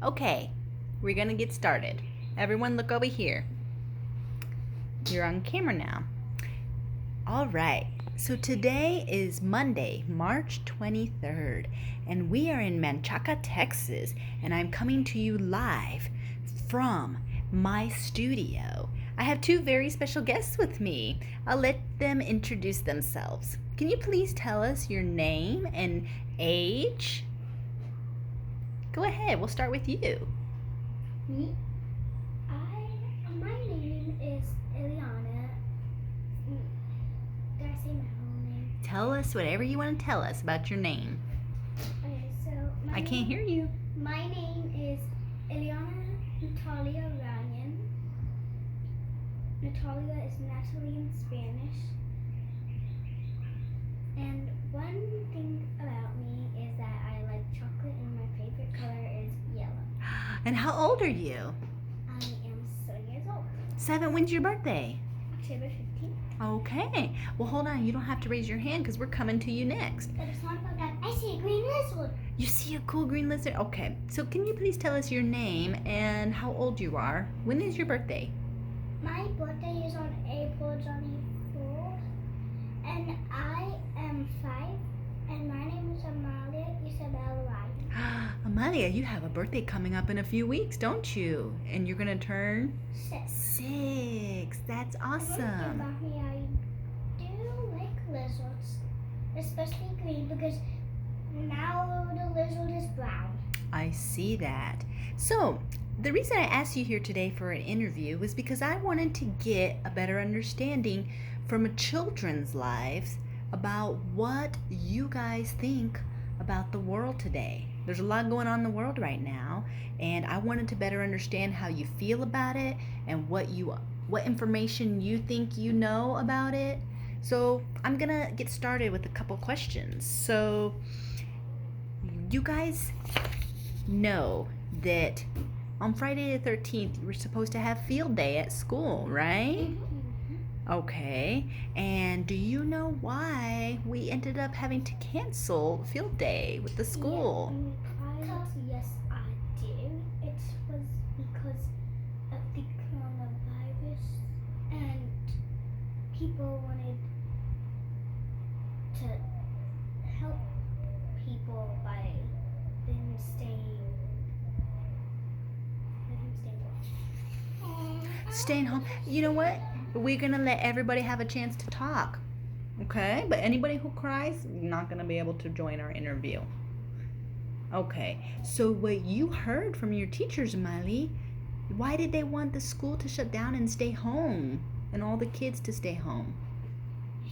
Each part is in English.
Okay, we're gonna get started. Everyone look over here. You're on camera now. All right, so today is Monday, March 23rd, and we are in Manchaca, Texas, and I'm coming to you live from my studio. I have two very special guests with me. I'll let them introduce themselves. Can you please tell us your name and age? Go ahead, we'll start with you. Me? My name is Eliana. Did I say my whole name? Tell us whatever you want to tell us about your name. Okay, so I can't hear you. My name is Eliana Natalia Ryan. Natalia is Natalie in Spanish. And one thing about me is that I like chocolate and my favorite color is yellow. And how old are you? I am 7 years old. 7. When's your birthday? October 15th. Okay. Well, hold on. You don't have to raise your hand because we're coming to you next. But it's not about that. I see a green lizard. You see a cool green lizard? Okay. So can you please tell us your name and how old you are? When is your birthday? My birthday is on April 24th, and I am 5, and my name is Amalia Isabel Ryan. Amalia, you have a birthday coming up in a few weeks, don't you? And you're going to turn 6. 6. That's awesome. Mommy, I do like lizards, especially green, because now the lizard is brown. I see that. So, the reason I asked you here today for an interview was because I wanted to get a better understanding from children's lives about what you guys think about the world today. There's a lot going on in the world right now, and I wanted to better understand how you feel about it and what information you think you know about it. So, I'm going to get started with a couple questions. So, you guys know that on Friday the 13th, you were supposed to have field day at school, right? Okay. And do you know why we ended up having to cancel field day with the school? Yes, I do. It was because of the coronavirus, and people wanted to help people by them Staying home. You know what? We're going to let everybody have a chance to talk. Okay? But anybody who cries, not going to be able to join our interview. Okay. So what you heard from your teachers, Miley, why did they want the school to shut down and stay home? And all the kids to stay home?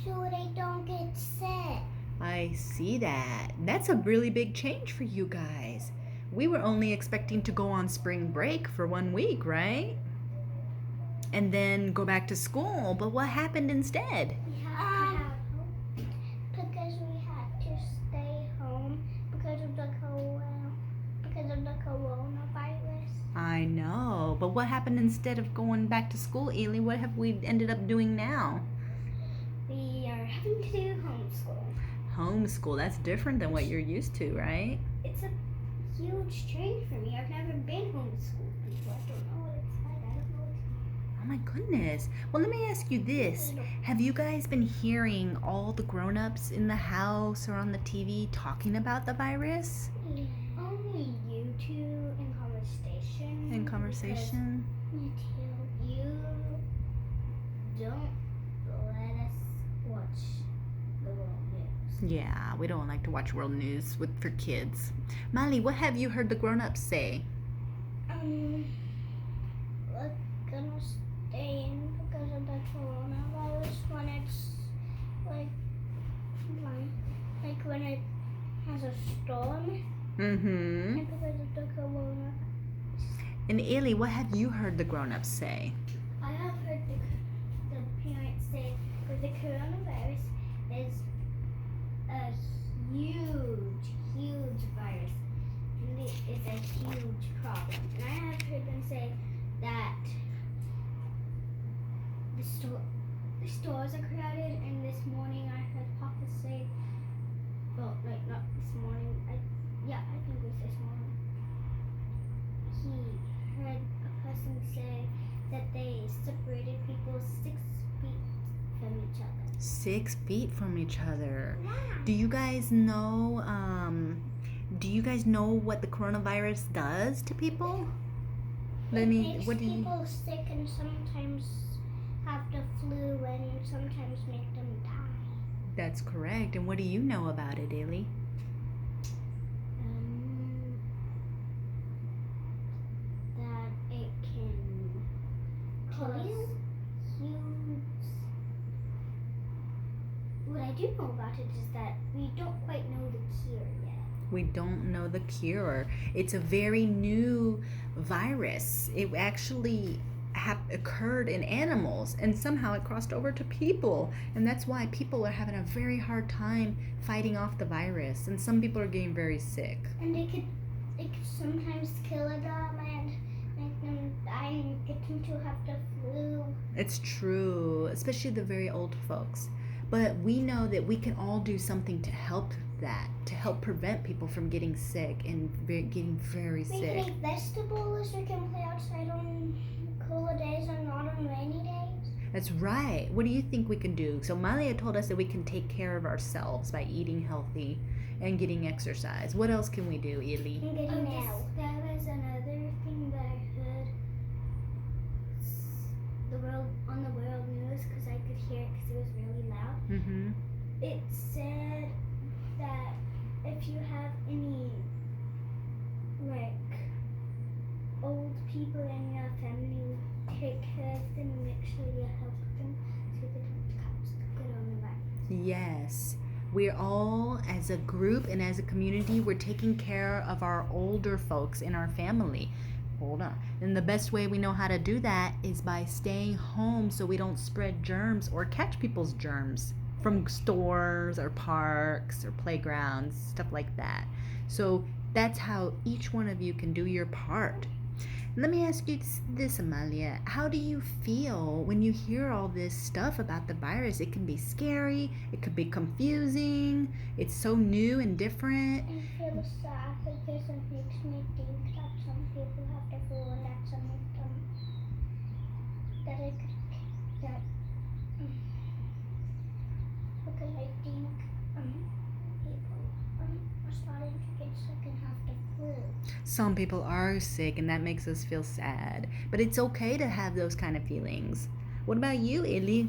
So they don't get sick. I see that. That's a really big change for you guys. We were only expecting to go on spring break for 1 week, right? And then go back to school. But what happened instead? Because we had to stay home because of the coronavirus. I know. But what happened instead of going back to school, Ely? What have we ended up doing now? We are having to do homeschool. Homeschool. That's different than what you're used to, right? It's a huge change for me. I've never been homeschooled before. I don't know what it's like. I don't know what it's like. Oh my goodness. Well, let me ask you this. Have you guys been hearing all the grown-ups in the house or on the TV talking about the virus? Yeah. Only you two in conversation. In conversation? You don't let us watch the world news. Yeah, we don't like to watch world news for kids. Miley, what have you heard the grown-ups say? We're gonna stay in because of the coronavirus when it's like when it has a storm. Mm-hmm. And because of the corona. And Ely, what have you heard the grown-ups say? I have heard the parents say that the coronavirus is a huge virus. It's a huge problem. And I have heard them say that the stores are crowded, and this morning I heard Papa say, well, like not this morning, I think it was this morning, 6 feet from each other. Why? Do you guys know? What the coronavirus does to people? It makes What do you? people sick and sometimes have the flu and sometimes make them die. That's correct. And what do you know about it, Ailey? That it can kill you. What I do know about it is that we don't quite know the cure yet. We don't know the cure. It's a very new virus. It actually occurred in animals and somehow it crossed over to people. And that's why people are having a very hard time fighting off the virus. And some people are getting very sick. And it could sometimes kill them and make them die and get them to have the flu. It's true, especially the very old folks. But we know that we can all do something to help prevent people from getting sick and getting very We sick. can eat vegetables, we can play outside on cooler days and not on rainy days. That's right. What do you think we can do? So Malia told us that we can take care of ourselves by eating healthy and getting exercise. What else can we do, Ili? And getting now. That was another thing that I heard on the world news because I could hear it because it was really loud. Mm-hmm. It said that if you have any old people in your family, take care of them, make sure you help them so they don't catch the coronavirus. Yes. We're all, as a group and as a community, we're taking care of our older folks in our family. Hold on. And the best way we know how to do that is by staying home so we don't spread germs or catch people's germs from stores or parks or playgrounds, stuff like that. So that's how each one of you can do your part. Let me ask you this, Amalia. How do you feel when you hear all this stuff about the virus? It can be scary. It could be confusing. It's so new and different. I feel sad because it makes me think that some people have the flu and that some of them because I think people are starting to get sick and have the flu. Some people are sick, and that makes us feel sad. But it's okay to have those kind of feelings. What about you, Ili?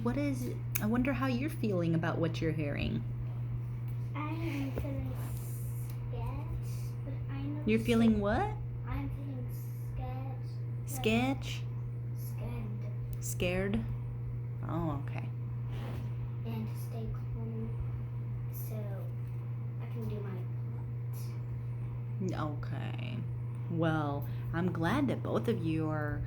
I wonder how you're feeling about what you're hearing. I am feeling scared, but I know. You're feeling what? I'm feeling scared. Sketch? Scared. Scared? Oh, okay. And stay calm so I can do my part. Okay. Well, I'm glad that both of you are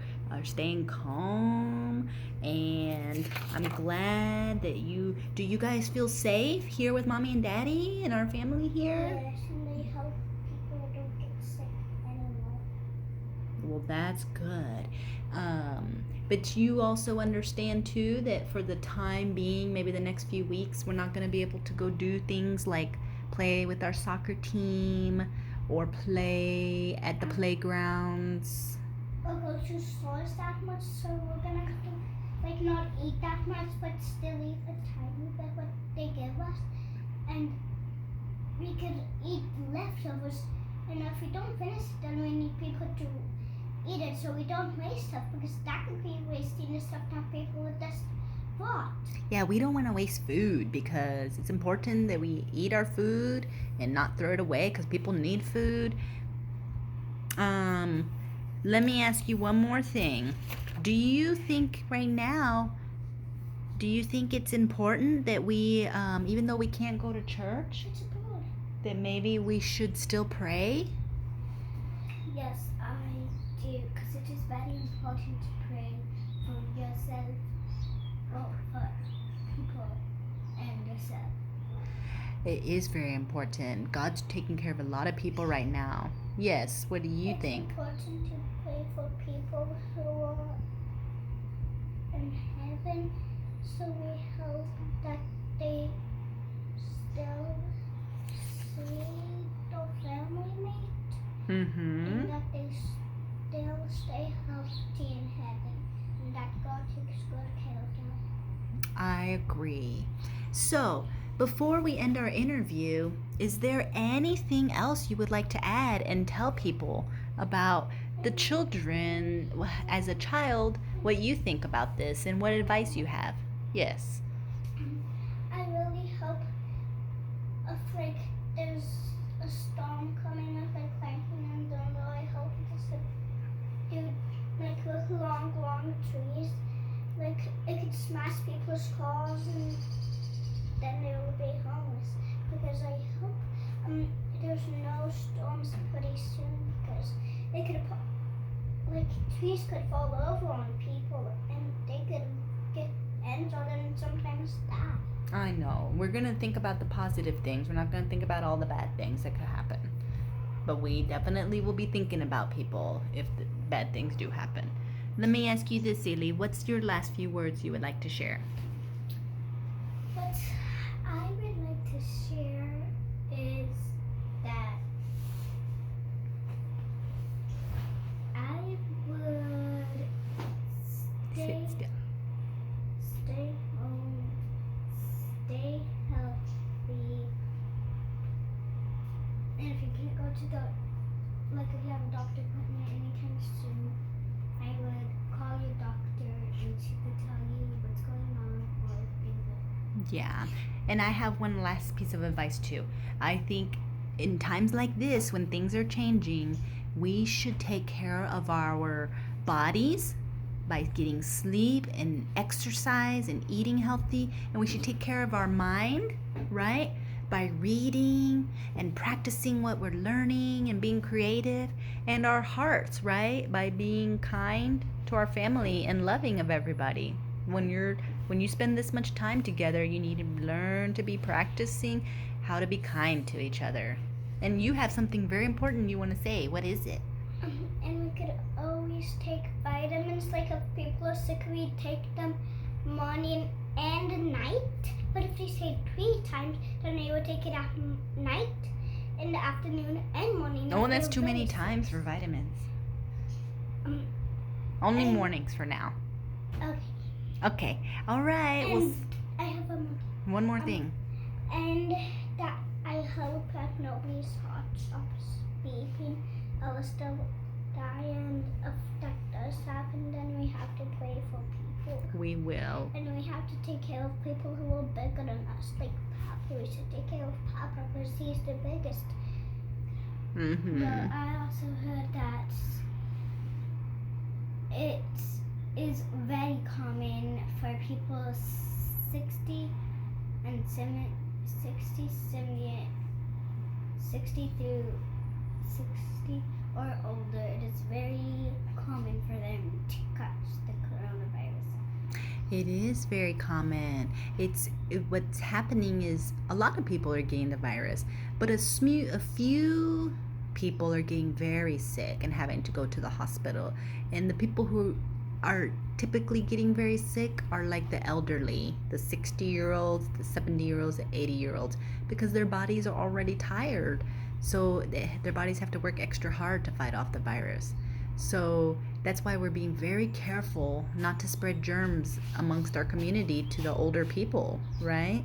staying calm, and I'm glad that do you guys feel safe here with Mommy and Daddy and our family here? Yes, and they help people don't get sick anymore. Well, that's good. But you also understand too that for the time being, maybe the next few weeks, we're not going to be able to go do things like play with our soccer team or play at the playgrounds. Or go to stores that much, so we're gonna have to not eat that much, but still eat a tiny bit what they give us, and we could eat leftovers. And if we don't finish it, then we need people to eat it, so we don't waste stuff because that could be wasting the stuff that people would just bought. Yeah, we don't want to waste food because it's important that we eat our food and not throw it away because people need food. Let me ask you one more thing. Do you think right now, it's important that we, even though we can't go to church, It's good. that maybe we should still pray? Yes, I do, because it is very important to pray for yourself, or for people and yourself. It is very important. God's taking care of a lot of people right now. Yes, what do you think? It's important to pray for people who are in heaven, so we hope that they still see their family mate, Mm-hmm. and that they still stay healthy in heaven, and that God takes good care of them. I agree. So, before we end our interview, is there anything else you would like to add and tell people about the children as a child, what you think about this and what advice you have? Yes. I really hope if like there's a storm coming up like lightning and thunder, I hope it's a dude like with long trees. Like it could smash people's cars and then they will be homeless. Because I hope there's no storms pretty soon because they could like trees could fall over on people and they could get injured and sometimes die. I know. We're going to think about the positive things. We're not going to think about all the bad things that could happen. But we definitely will be thinking about people if the bad things do happen. Let me ask you this, Celie. What's your last few words you would like to share? What I would like to share is that I would Sit still. stay home, stay healthy, and if you can't go to the, like if you have a doctor appointment anytime soon, I would call your doctor and she could tell you what's going on or things like that. Yeah. And I have one last piece of advice too. I think in times like this, when things are changing, we should take care of our bodies by getting sleep and exercise and eating healthy. And we should take care of our mind, right? By reading and practicing what we're learning and being creative. And our hearts, right? By being kind to our family and loving of everybody. When you spend this much time together, you need to learn to be practicing how to be kind to each other. And you have something very important you want to say. What is it? And we could always take vitamins. Like if people are sick, we take them morning and night. But if they say 3 times, then they would take it at night, in the afternoon, and morning. Oh, that's too many times for vitamins. Only mornings for now. Okay. Okay. All right. Well, And I have one more thing. and that I hope that nobody's heart stops beeping or will still die. And if that does happen, then we have to pray for people. We will. And we have to take care of people who are bigger than us, like Papa. We should take care of Papa because he's the biggest. Mm-hmm. But I also heard that it is very common for people 60 and 60 through 60 or older. It is very common for them to catch the coronavirus. It is very common. What's happening is a lot of people are getting the virus, but a few people are getting very sick and having to go to the hospital. And the people who are typically getting very sick are like the elderly, the 60-year-olds, the 70-year-olds, the 80-year-olds, because their bodies are already tired. So their bodies have to work extra hard to fight off the virus. So that's why we're being very careful not to spread germs amongst our community to the older people, right?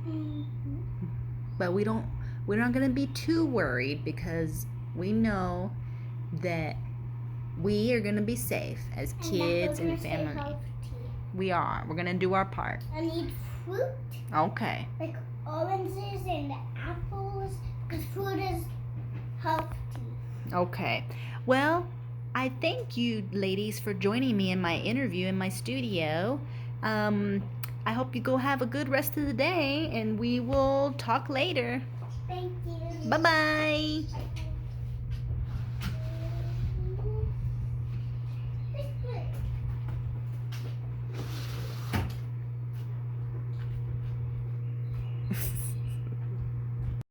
Mm-hmm. But we're not going to be too worried because we know that we are going to be safe as kids and family. We are. We're going to do our part. And eat fruit, Okay. like oranges and apples, because fruit is healthy. Okay. Well, I thank you, ladies, for joining me in my interview in my studio. I hope you go have a good rest of the day, and we will talk later. Thank you. Bye-bye. Bye.